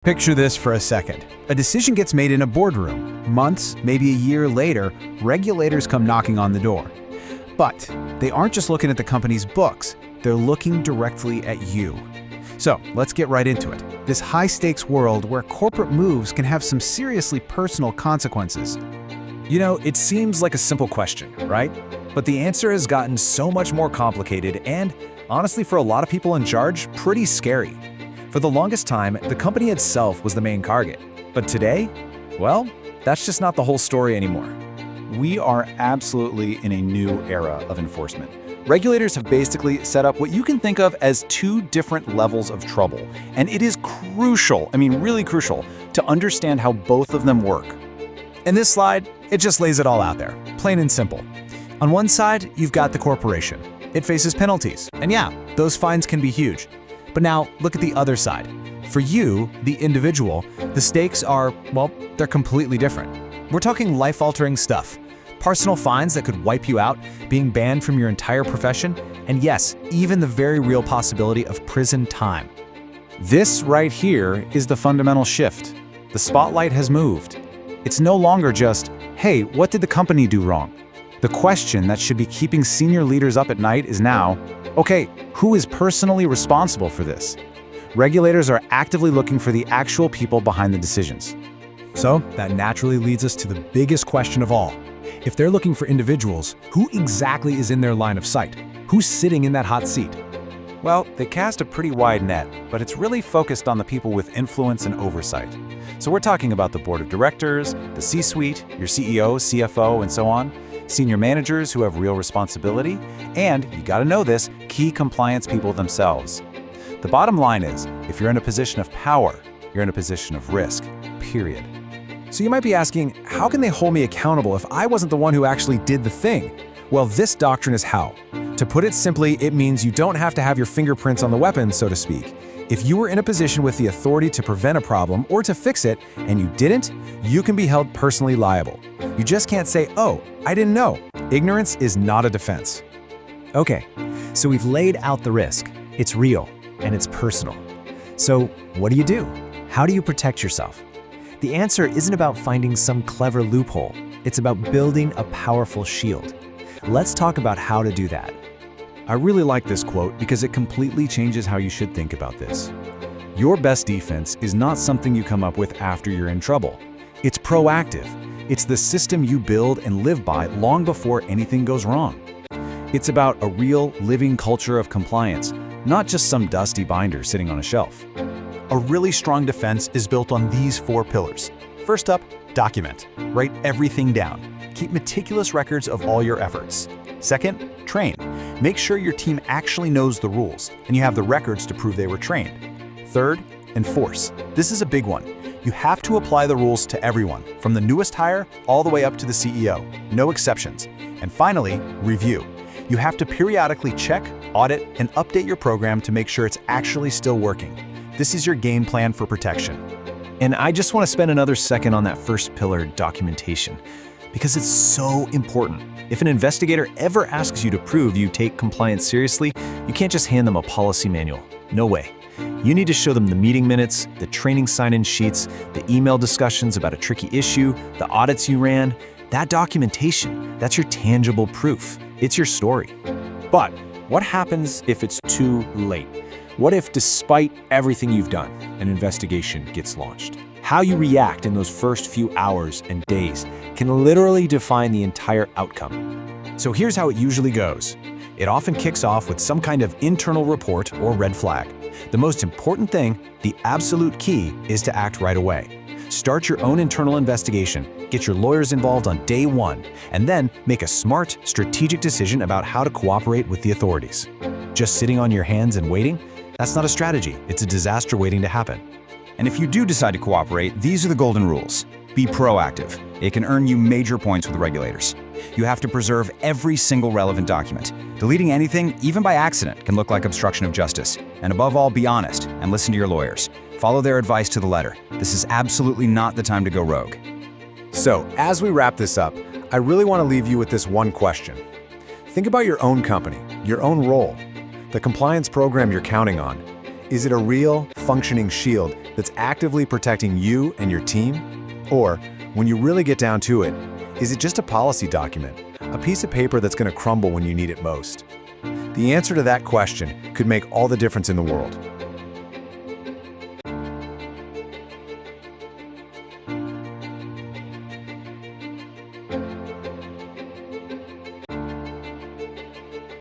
Picture this for a second. A decision gets made in a boardroom. Months, maybe a year later, regulators come knocking on the door. But they aren't just looking at the company's books, they're looking directly at you. So let's get right into it. This high-stakes world where corporate moves can have some seriously personal consequences. You know, it seems like a simple question, right? But the answer has gotten so much more complicated and, honestly, for a lot of people in charge, pretty scary. For the longest time, the company itself was the main target. But today, well, that's just not the whole story anymore. We are absolutely in a new era of enforcement. Regulators have basically set up what you can think of as two different levels of trouble. And it is crucial, really crucial, to understand how both of them work. In this slide, it just lays it all out there, plain and simple. On one side, you've got the corporation. It faces penalties. And yeah, those fines can be huge. But now, look at the other side. For you, the individual, the stakes are, well, they're completely different. We're talking life-altering stuff. Personal fines that could wipe you out, being banned from your entire profession, and yes, even the very real possibility of prison time. This right here is the fundamental shift. The spotlight has moved. It's no longer just, hey, what did the company do wrong? The question that should be keeping senior leaders up at night is now, okay, who is personally responsible for this? Regulators are actively looking for the actual people behind the decisions. So that naturally leads us to the biggest question of all. If they're looking for individuals, who exactly is in their line of sight? Who's sitting in that hot seat? Well, they cast a pretty wide net, but it's really focused on the people with influence and oversight. So we're talking about the board of directors, the C-suite, your CEO, CFO, and so on, senior managers who have real responsibility, and, you gotta know this, key compliance people themselves. The bottom line is, if you're in a position of power, you're in a position of risk, period. So you might be asking, how can they hold me accountable if I wasn't the one who actually did the thing? Well, this doctrine is how. To put it simply, it means you don't have to have your fingerprints on the weapon, so to speak. If you were in a position with the authority to prevent a problem or to fix it, and you didn't, you can be held personally liable. You just can't say, oh, I didn't know. Ignorance is not a defense. Okay, so we've laid out the risk. It's real, and it's personal. So what do? How do you protect yourself? The answer isn't about finding some clever loophole. It's about building a powerful shield. Let's talk about how to do that. I really like this quote because it completely changes how you should think about this. Your best defense is not something you come up with after you're in trouble. It's proactive. It's the system you build and live by long before anything goes wrong. It's about a real, living culture of compliance, not just some dusty binder sitting on a shelf. A really strong defense is built on these 4 pillars. First up, document. Write everything down. Keep meticulous records of all your efforts. Second, train. Make sure your team actually knows the rules, and you have the records to prove they were trained. Third, enforce. This is a big one. You have to apply the rules to everyone, from the newest hire all the way up to the CEO. No exceptions. And finally, review. You have to periodically check, audit, and update your program to make sure it's actually still working. This is your game plan for protection. And I just want to spend another second on that first pillar, documentation, because it's so important. If an investigator ever asks you to prove you take compliance seriously, you can't just hand them a policy manual. No way. You need to show them the meeting minutes, the training sign-in sheets, the email discussions about a tricky issue, the audits you ran. That documentation, that's your tangible proof. It's your story. But what happens if it's too late? What if, despite everything you've done, an investigation gets launched? How you react in those first few hours and days can literally define the entire outcome. So here's how it usually goes. It often kicks off with some kind of internal report or red flag. The most important thing, the absolute key, is to act right away. Start your own internal investigation, get your lawyers involved on day 1, and then make a smart, strategic decision about how to cooperate with the authorities. Just sitting on your hands and waiting? That's not a strategy. It's a disaster waiting to happen. And if you do decide to cooperate, these are the golden rules. Be proactive. It can earn you major points with regulators. You have to preserve every single relevant document. Deleting anything, even by accident, can look like obstruction of justice. And above all, be honest and listen to your lawyers. Follow their advice to the letter. This is absolutely not the time to go rogue. So, as we wrap this up, I really want to leave you with this one question. Think about your own company, your own role, the compliance program you're counting on. Is it a real, functioning shield that's actively protecting you and your team? Or, when you really get down to it, is it just a policy document, a piece of paper that's going to crumble when you need it most? The answer to that question could make all the difference in the world.